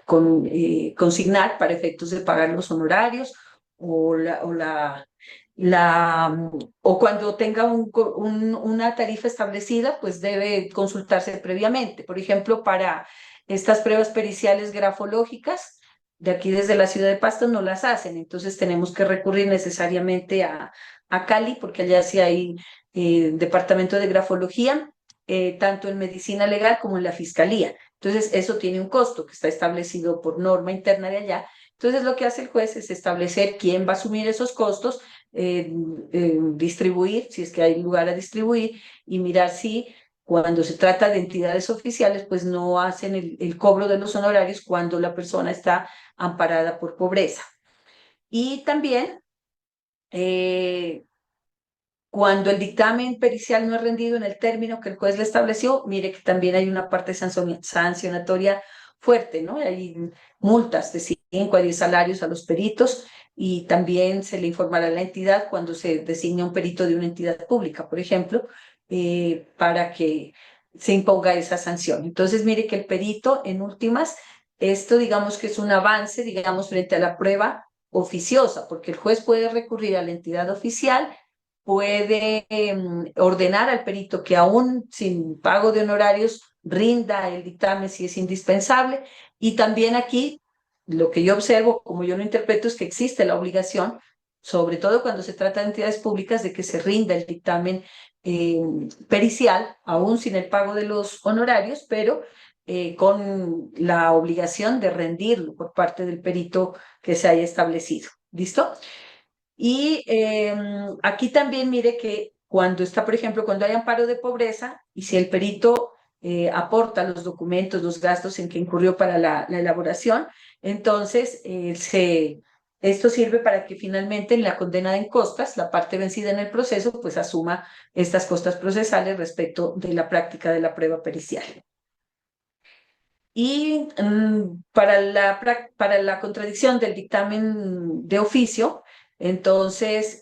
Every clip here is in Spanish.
consignar para efectos de pagar los honorarios o o cuando tenga una tarifa establecida, pues debe consultarse previamente. Por ejemplo, para estas pruebas periciales grafológicas, de aquí desde la ciudad de Pasto no las hacen, entonces tenemos que recurrir necesariamente a Cali, porque allá sí hay departamento de grafología, tanto en medicina legal como en la fiscalía. Entonces, eso tiene un costo que está establecido por norma interna de allá. Entonces, lo que hace el juez es establecer quién va a asumir esos costos, distribuir, si es que hay lugar a distribuir, y mirar si cuando se trata de entidades oficiales, pues no hacen el cobro de los honorarios cuando la persona está amparada por pobreza. Y también, cuando el dictamen pericial no es rendido en el término que el juez le estableció, mire que también hay una parte sancionatoria fuerte, ¿no? Hay multas de 5 a 10 salarios a los peritos y también se le informará a la entidad cuando se designe un perito de una entidad pública, por ejemplo, para que se imponga esa sanción. Entonces, mire que el perito, en últimas, esto digamos que es un avance, digamos, frente a la prueba oficiosa, porque el juez puede recurrir a la entidad oficial, puede ordenar al perito que aún sin pago de honorarios rinda el dictamen si es indispensable. Y también aquí lo que yo observo, como yo lo interpreto, es que existe la obligación, sobre todo cuando se trata de entidades públicas, de que se rinda el dictamen pericial, aún sin el pago de los honorarios, pero con la obligación de rendirlo por parte del perito que se haya establecido. ¿Listo? Y aquí también mire que cuando está, por ejemplo, cuando hay amparo de pobreza y si el perito aporta los documentos, los gastos en que incurrió para la elaboración, entonces esto sirve para que finalmente en la condena en costas, la parte vencida en el proceso, pues asuma estas costas procesales respecto de la práctica de la prueba pericial. Y para la contradicción del dictamen de oficio, entonces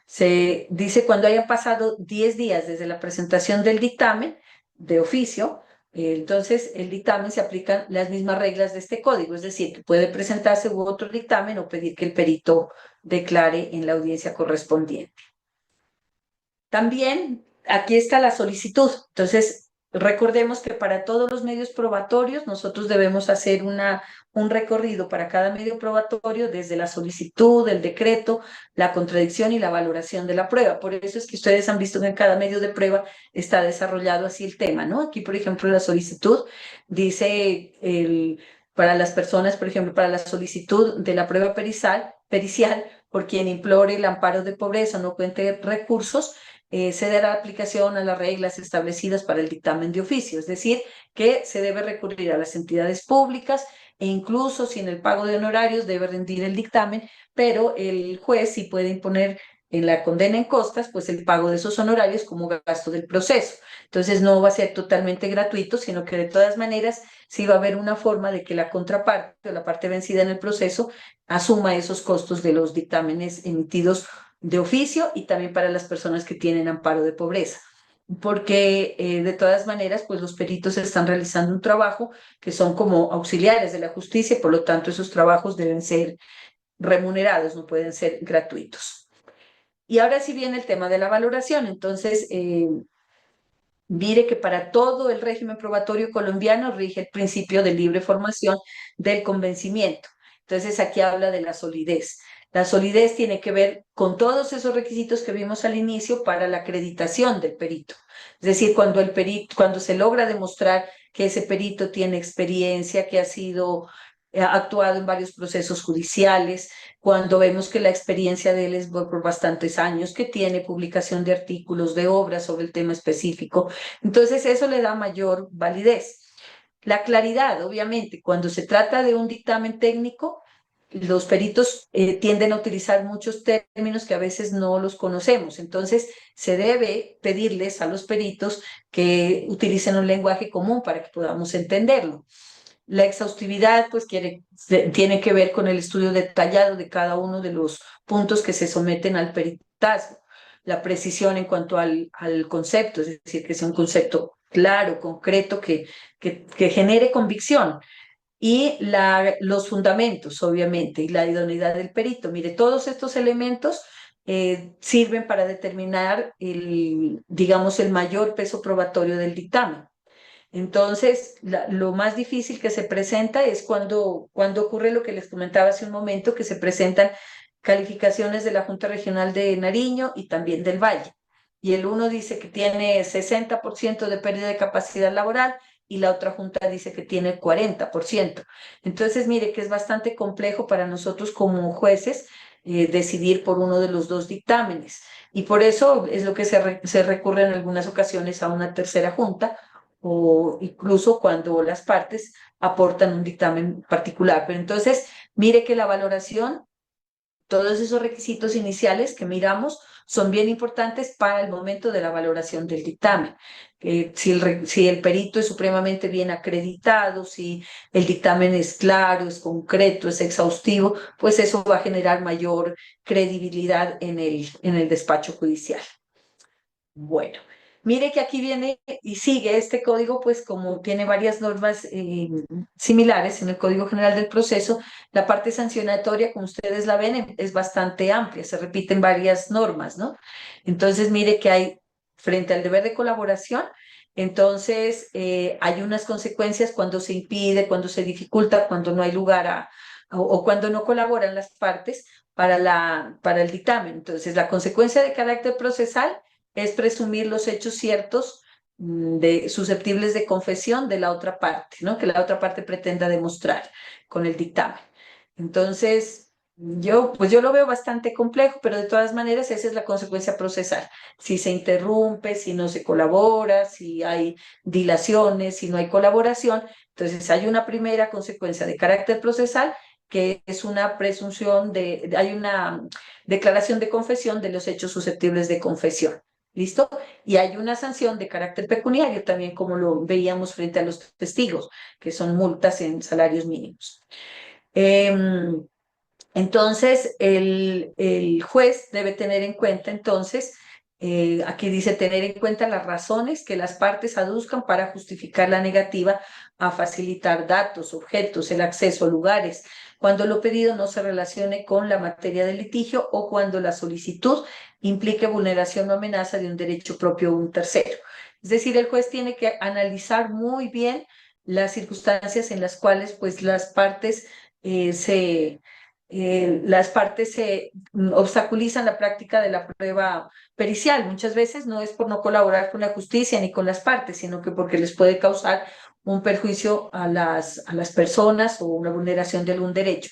se dice cuando hayan pasado 10 días desde la presentación del dictamen de oficio, entonces el dictamen se aplican las mismas reglas de este código, es decir, que puede presentarse u otro dictamen o pedir que el perito declare en la audiencia correspondiente. También aquí está la solicitud. Entonces, recordemos que para todos los medios probatorios nosotros debemos hacer un recorrido para cada medio probatorio desde la solicitud, el decreto, la contradicción y la valoración de la prueba. Por eso es que ustedes han visto que en cada medio de prueba está desarrollado así el tema, ¿no? Aquí, por ejemplo, la solicitud dice para las personas, por ejemplo, para la solicitud de la prueba pericial, por quien implore el amparo de pobreza o no cuente recursos, se dará aplicación a las reglas establecidas para el dictamen de oficio, es decir, que se debe recurrir a las entidades públicas e incluso sin el pago de honorarios debe rendir el dictamen, pero el juez sí puede imponer en la condena en costas, pues el pago de esos honorarios como gasto del proceso. Entonces no va a ser totalmente gratuito, sino que de todas maneras sí va a haber una forma de que la contraparte o la parte vencida en el proceso asuma esos costos de los dictámenes emitidos de oficio y también para las personas que tienen amparo de pobreza. Porque de todas maneras, pues los peritos están realizando un trabajo que son como auxiliares de la justicia, por lo tanto esos trabajos deben ser remunerados, no pueden ser gratuitos. Y ahora sí viene el tema de la valoración. Entonces, mire que para todo el régimen probatorio colombiano rige el principio de libre formación del convencimiento. Entonces aquí habla de la solidez. La solidez tiene que ver con todos esos requisitos que vimos al inicio para la acreditación del perito. Es decir, cuando se logra demostrar que ese perito tiene experiencia, que ha sido actuado en varios procesos judiciales, cuando vemos que la experiencia de él es por bastantes años, que tiene publicación de artículos, de obras sobre el tema específico. Entonces, eso le da mayor validez. La claridad, obviamente, cuando se trata de un dictamen técnico, los peritos tienden a utilizar muchos términos que a veces no los conocemos. Entonces, se debe pedirles a los peritos que utilicen un lenguaje común para que podamos entenderlo. La exhaustividad, pues, tiene que ver con el estudio detallado de cada uno de los puntos que se someten al peritaje. La precisión en cuanto al concepto, es decir, que sea un concepto claro, concreto, que genere convicción. y los fundamentos, obviamente, y la idoneidad del perito. Mire, todos estos elementos sirven para determinar digamos, el mayor peso probatorio del dictamen. Entonces, lo más difícil que se presenta es cuando ocurre lo que les comentaba hace un momento, que se presentan calificaciones de la Junta Regional de Nariño y también del Valle. Y el uno dice que tiene 60% de pérdida de capacidad laboral y la otra junta dice que tiene 40%. Entonces, mire que es bastante complejo para nosotros como jueces decidir por uno de los dos dictámenes. Y por eso es lo que se recurre en algunas ocasiones a una tercera junta o incluso cuando las partes aportan un dictamen particular. Pero entonces, mire que la valoración, todos esos requisitos iniciales que miramos son bien importantes para el momento de la valoración del dictamen. Si el perito es supremamente bien acreditado, si el dictamen es claro, es concreto, es exhaustivo, pues eso va a generar mayor credibilidad en el despacho judicial. Bueno, mire que aquí viene y sigue este código, pues como tiene varias normas similares en el Código General del Proceso, la parte sancionatoria, como ustedes la ven, es bastante amplia, se repiten varias normas, ¿no? Entonces, mire que hay, frente al deber de colaboración, entonces hay unas consecuencias cuando se impide, cuando se dificulta, cuando no hay lugar o cuando no colaboran las partes para el dictamen. Entonces, la consecuencia de carácter procesal es presumir los hechos ciertos susceptibles de confesión de la otra parte, ¿no? Que la otra parte pretenda demostrar con el dictamen. Entonces, pues yo lo veo bastante complejo, pero de todas maneras esa es la consecuencia procesal. Si se interrumpe, si no se colabora, si hay dilaciones, si no hay colaboración, entonces hay una primera consecuencia de carácter procesal que es una presunción hay una declaración de confesión de los hechos susceptibles de confesión. ¿Listo? Y hay una sanción de carácter pecuniario también, como lo veíamos frente a los testigos, que son multas en salarios mínimos. Entonces, el juez debe tener en cuenta, entonces, aquí dice tener en cuenta las razones que las partes aduzcan para justificar la negativa a facilitar datos, objetos, el acceso a lugares, cuando lo pedido no se relacione con la materia del litigio o cuando la solicitud implique vulneración o amenaza de un derecho propio o un tercero. Es decir, el juez tiene que analizar muy bien las circunstancias en las cuales pues, las partes se obstaculizan la práctica de la prueba pericial. Muchas veces no es por no colaborar con la justicia ni con las partes, sino que porque les puede causar un perjuicio a las personas o una vulneración de algún derecho.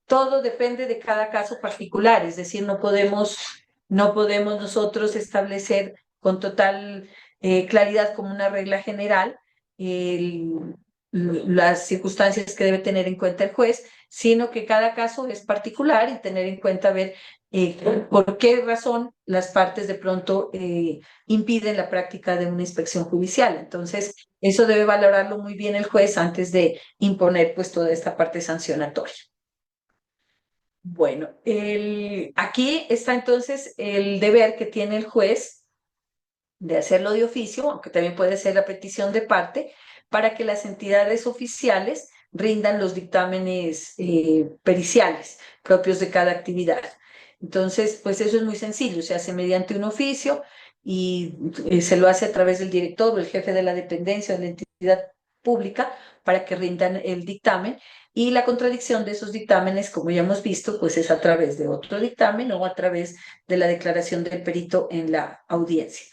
Todo depende de cada caso particular, es decir, no podemos nosotros establecer con total claridad como una regla general las circunstancias que debe tener en cuenta el juez, sino que cada caso es particular y tener en cuenta ver por qué razón las partes de pronto impiden la práctica de una inspección judicial. Entonces, eso debe valorarlo muy bien el juez antes de imponer pues toda esta parte sancionatoria. Bueno, aquí está entonces el deber que tiene el juez de hacerlo de oficio, aunque también puede ser la petición de parte, para que las entidades oficiales rindan los dictámenes periciales propios de cada actividad. Entonces, pues eso es muy sencillo, se hace mediante un oficio y se lo hace a través del director o el jefe de la dependencia o de la entidad pública para que rindan el dictamen. Y la contradicción de esos dictámenes, como ya hemos visto, pues es a través de otro dictamen o a través de la declaración del perito en la audiencia.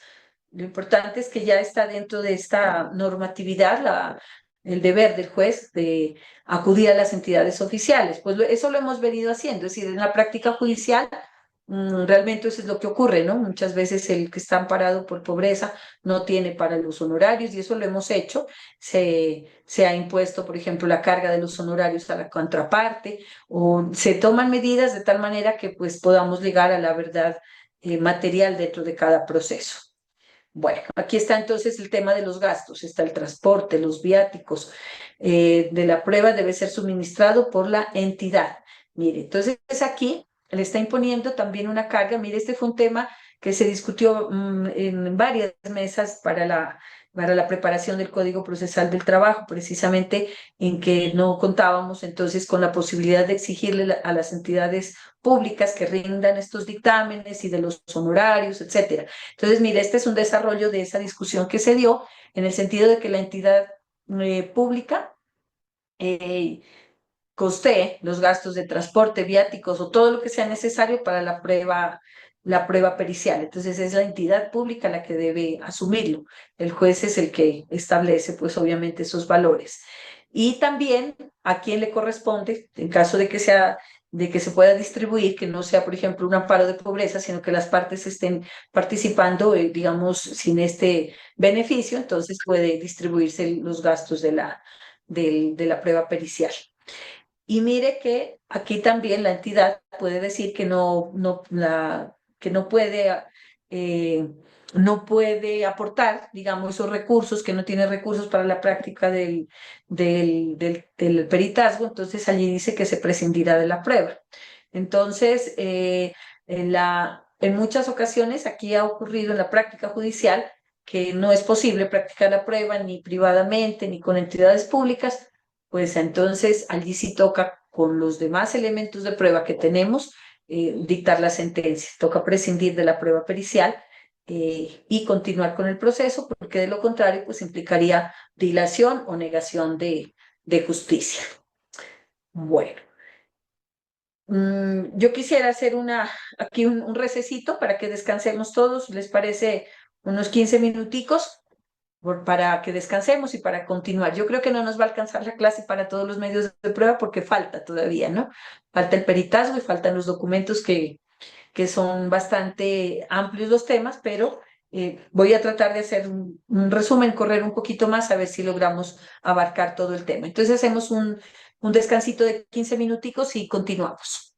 Lo importante es que ya está dentro de esta normatividad el deber del juez de acudir a las entidades oficiales. Pues eso lo hemos venido haciendo, es decir, en la práctica judicial realmente eso es lo que ocurre, ¿no? Muchas veces el que está amparado por pobreza no tiene para los honorarios y eso lo hemos hecho. Se ha impuesto, por ejemplo, la carga de los honorarios a la contraparte o se toman medidas de tal manera que pues podamos llegar a la verdad material dentro de cada proceso. Bueno, aquí está entonces el tema de los gastos, está el transporte, los viáticos de la prueba debe ser suministrado por la entidad. Mire, entonces aquí le está imponiendo también una carga. Mire, este fue un tema que se discutió en varias mesas para para la preparación del Código Procesal del Trabajo, precisamente en que no contábamos entonces con la posibilidad de exigirle a las entidades públicas que rindan estos dictámenes y de los honorarios, etcétera. Entonces, mire, este es un desarrollo de esa discusión que se dio en el sentido de que la entidad pública costee los gastos de transporte, viáticos o todo lo que sea necesario para la prueba pericial. Entonces es la entidad pública la que debe asumirlo. El juez es el que establece, pues obviamente, esos valores. Y también a quién le corresponde, en caso de que sea de que se pueda distribuir, que no sea, por ejemplo, un amparo de pobreza, sino que las partes estén participando, digamos, sin este beneficio, entonces puede distribuirse los gastos de la prueba pericial. Y mire que aquí también la entidad puede decir que que eh, no puede aportar, digamos, esos recursos, que no tiene recursos para la práctica del peritazgo, entonces allí dice que se prescindirá de la prueba. Entonces, en muchas ocasiones aquí ha ocurrido en la práctica judicial que no es posible practicar la prueba ni privadamente ni con entidades públicas, pues entonces allí sí toca con los demás elementos de prueba que tenemos dictar la sentencia. Toca prescindir de la prueba pericial y continuar con el proceso, porque de lo contrario pues implicaría dilación o negación de justicia. Bueno, yo quisiera hacer aquí un recesito para que descansemos todos, ¿les parece? Unos 15 minuticos para que descansemos y para continuar. Yo creo que no nos va a alcanzar la clase para todos los medios de prueba porque falta todavía, ¿no? Falta el peritazgo y faltan los documentos que son bastante amplios los temas, pero voy a tratar de hacer un resumen, correr un poquito más a ver si logramos abarcar todo el tema. Entonces hacemos un descansito de 15 minuticos y continuamos.